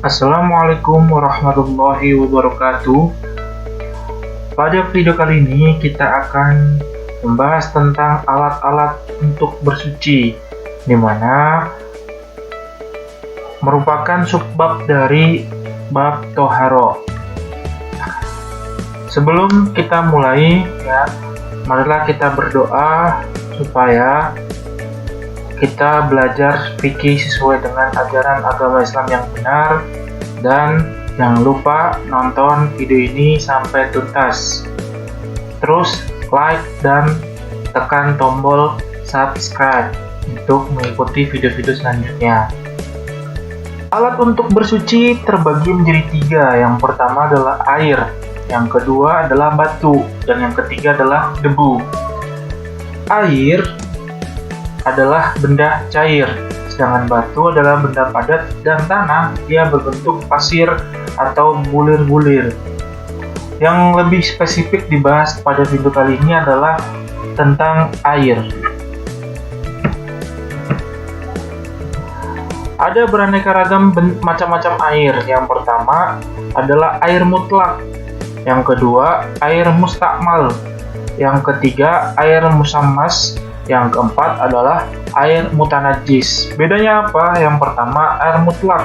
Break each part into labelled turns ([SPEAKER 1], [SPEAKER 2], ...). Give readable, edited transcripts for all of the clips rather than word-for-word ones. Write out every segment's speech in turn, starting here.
[SPEAKER 1] Assalamualaikum warahmatullahi wabarakatuh. Pada video kali ini kita akan membahas tentang alat-alat untuk bersuci, di mana merupakan subbab dari bab toharo. Sebelum kita mulai, marilah kita berdoa supaya kita belajar fikih sesuai dengan ajaran agama Islam yang benar, dan jangan lupa nonton video ini sampai tuntas. Terus like dan tekan tombol subscribe untuk mengikuti video-video selanjutnya. Alat untuk bersuci terbagi menjadi 3. Yang pertama adalah air, yang kedua adalah batu, dan yang ketiga adalah debu. Air adalah benda cair, sedangkan batu adalah benda padat, dan tanah dia berbentuk pasir atau bulir-bulir. Yang lebih spesifik dibahas pada video kali ini adalah tentang air. Ada beraneka ragam macam-macam air. Yang pertama adalah air mutlak, yang kedua air mustakmal, yang ketiga air musammas, yang keempat adalah air mutanajis. Bedanya apa? Yang pertama, air mutlak.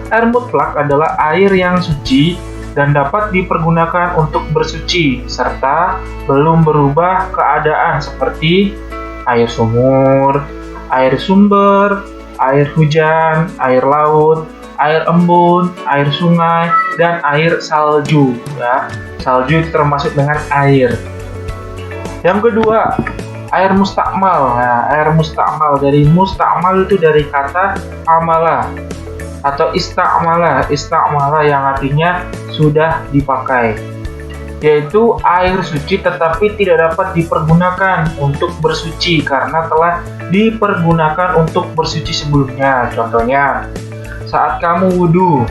[SPEAKER 1] Air mutlak adalah air yang suci dan dapat dipergunakan untuk bersuci, serta belum berubah keadaan seperti air sumur, air sumber, air hujan, air laut, air embun, air sungai, dan air salju. Salju itu termasuk dengan air. Yang kedua, air mustakmal. Air mustakmal, dari mustakmal itu dari kata amala atau istakmala. Istakmala yang artinya sudah dipakai, yaitu air suci tetapi tidak dapat dipergunakan untuk bersuci karena telah dipergunakan untuk bersuci sebelumnya. Contohnya, saat kamu wudhu,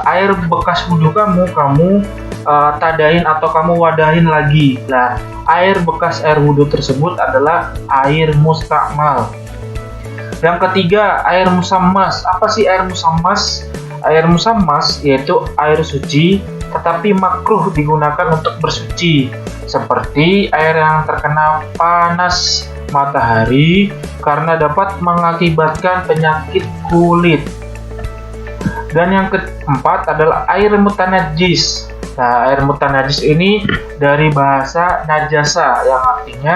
[SPEAKER 1] air bekas wudhu kamu tadain atau kamu wadahin lagi. Air bekas air wudhu tersebut adalah air mustakmal. Yang ketiga, air musammas. Apa sih air musammas? Air musammas yaitu air suci tetapi makruh digunakan untuk bersuci, seperti air yang terkena panas matahari karena dapat mengakibatkan penyakit kulit. Dan yang keempat adalah air mutanajis. Air mutanajis ini dari bahasa najasa yang artinya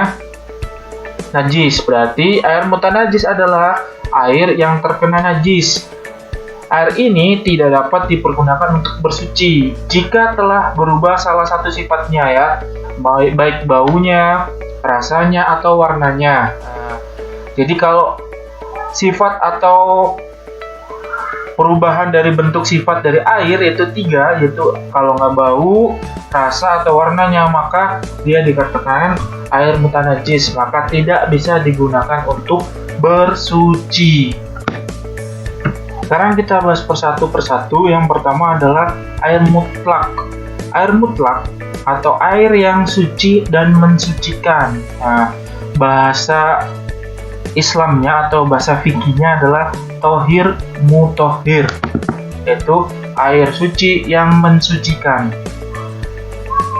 [SPEAKER 1] najis. Berarti air mutanajis adalah air yang terkena najis. Air ini tidak dapat dipergunakan untuk bersuci jika telah berubah salah satu sifatnya, baik baunya, rasanya, atau warnanya. Jadi kalau sifat atau perubahan dari bentuk sifat dari air itu 3, yaitu kalau nggak bau, rasa, atau warnanya, maka dia dikatakan air mutanajis, maka tidak bisa digunakan untuk bersuci. Sekarang kita bahas persatu. Yang pertama adalah air mutlak. Air mutlak atau air yang suci dan mensucikan. Bahasa Islamnya atau bahasa fikihnya adalah tohir mutohir, yaitu air suci yang mensucikan,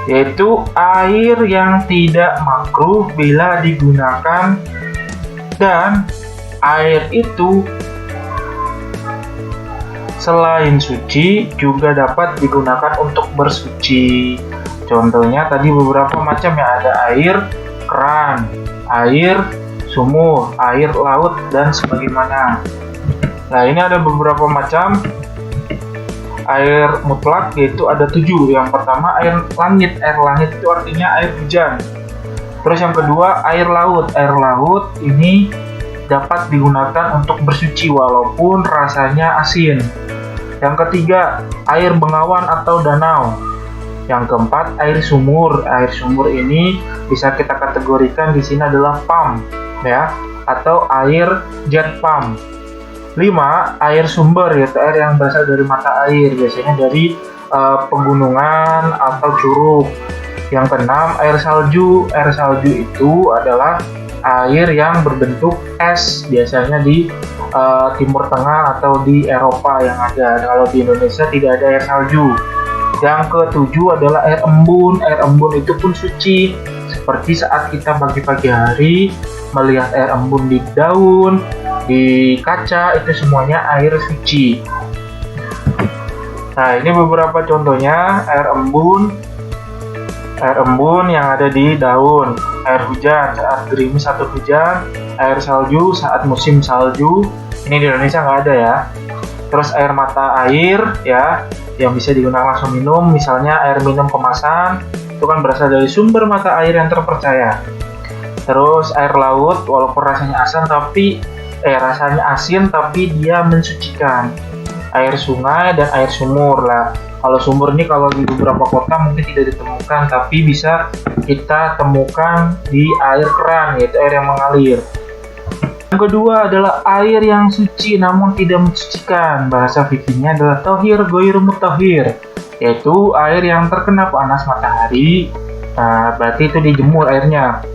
[SPEAKER 1] yaitu air yang tidak makruh bila digunakan, dan air itu selain suci juga dapat digunakan untuk bersuci. Contohnya tadi beberapa macam, ada air keran, air sumur, air laut, dan sebagaimana. Ini ada beberapa macam air mutlak, yaitu ada 7. Yang pertama air langit. Air langit itu artinya air hujan. Terus yang kedua air laut. Air laut ini dapat digunakan untuk bersuci walaupun rasanya asin. Yang ketiga air bengawan atau danau. Yang keempat air sumur. Air sumur ini bisa kita kategorikan di sini adalah pump, atau air jet pump. 5. Air sumber, yaitu air yang berasal dari mata air, biasanya dari pegunungan atau curug. Yang keenam, air salju. Air salju itu adalah air yang berbentuk es, biasanya di Timur Tengah atau di Eropa yang ada. Kalau di Indonesia tidak ada air salju. Yang ketujuh adalah air embun. Air embun itu pun suci, seperti saat kita pagi-pagi hari melihat air embun di daun, di kaca, itu semuanya air suci. Nah, ini beberapa contohnya air embun. Air embun yang ada di daun, air hujan saat gerimis atau hujan, air salju saat musim salju. Ini di Indonesia nggak ada ya. Terus air mata air ya, yang bisa digunakan langsung minum, misalnya air minum kemasan, itu kan berasal dari sumber mata air yang terpercaya. Terus air laut, walaupun rasanya asin tapi dia mensucikan. Air sungai dan air sumur lah. Kalau sumur ini kalau di beberapa kota mungkin tidak ditemukan, tapi bisa kita temukan di air keran, yaitu air yang mengalir. Yang kedua adalah air yang suci namun tidak mensucikan. Bahasa fikihnya adalah tohir goir mutahhir, yaitu air yang terkena panas matahari. Nah, berarti itu dijemur airnya,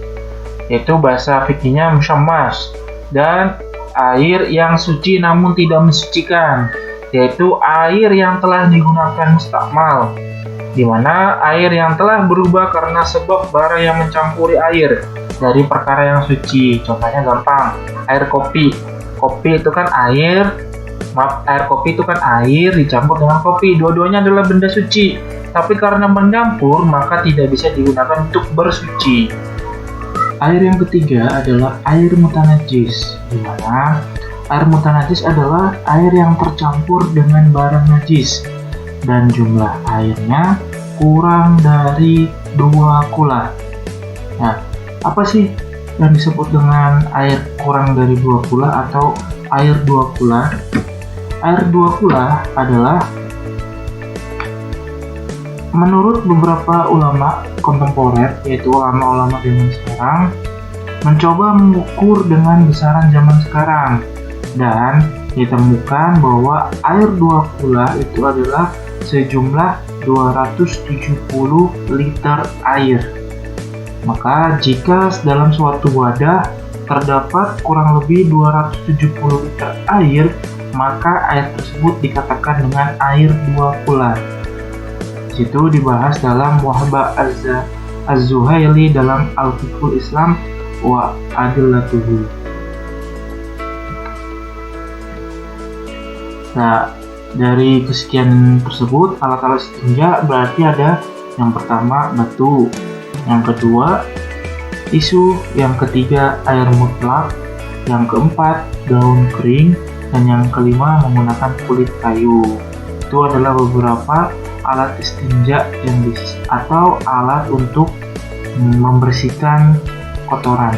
[SPEAKER 1] yaitu bahasa fikihnya musyammas. Dan air yang suci namun tidak mensucikan, yaitu air yang telah digunakan mustakmal, di mana air yang telah berubah karena sebab bara yang mencampuri air dari perkara yang suci. Contohnya gampang, air kopi. Air kopi itu kan air dicampur dengan kopi. Dua-duanya adalah benda suci, tapi karena mencampur maka tidak bisa digunakan untuk bersuci. Air yang ketiga adalah air mutanajis, di mana air mutanajis adalah air yang tercampur dengan barang najis dan jumlah airnya kurang dari 2 kula. Nah, apa sih yang disebut dengan air kurang dari 2 kula atau air 2 kula? Air 2 kula adalah, menurut beberapa ulama kontemporer, yaitu ulama-ulama zaman sekarang, mencoba mengukur dengan besaran zaman sekarang. Dan ditemukan bahwa air 2 kula itu adalah sejumlah 270 liter air. Maka jika dalam suatu wadah terdapat kurang lebih 270 liter air, maka air tersebut dikatakan dengan air 2 kula. Itu dibahas dalam Wahbah Az-Zuhaili dalam Al-Fiqhul Islam wa Adillatuhu. Nah, dari kesekian tersebut alat-alat istinja berarti ada yang pertama batu, yang kedua tisu, yang ketiga air mutlak, yang keempat daun kering, dan yang kelima menggunakan kulit kayu. Itu adalah beberapa alat istinja atau alat untuk membersihkan kotoran.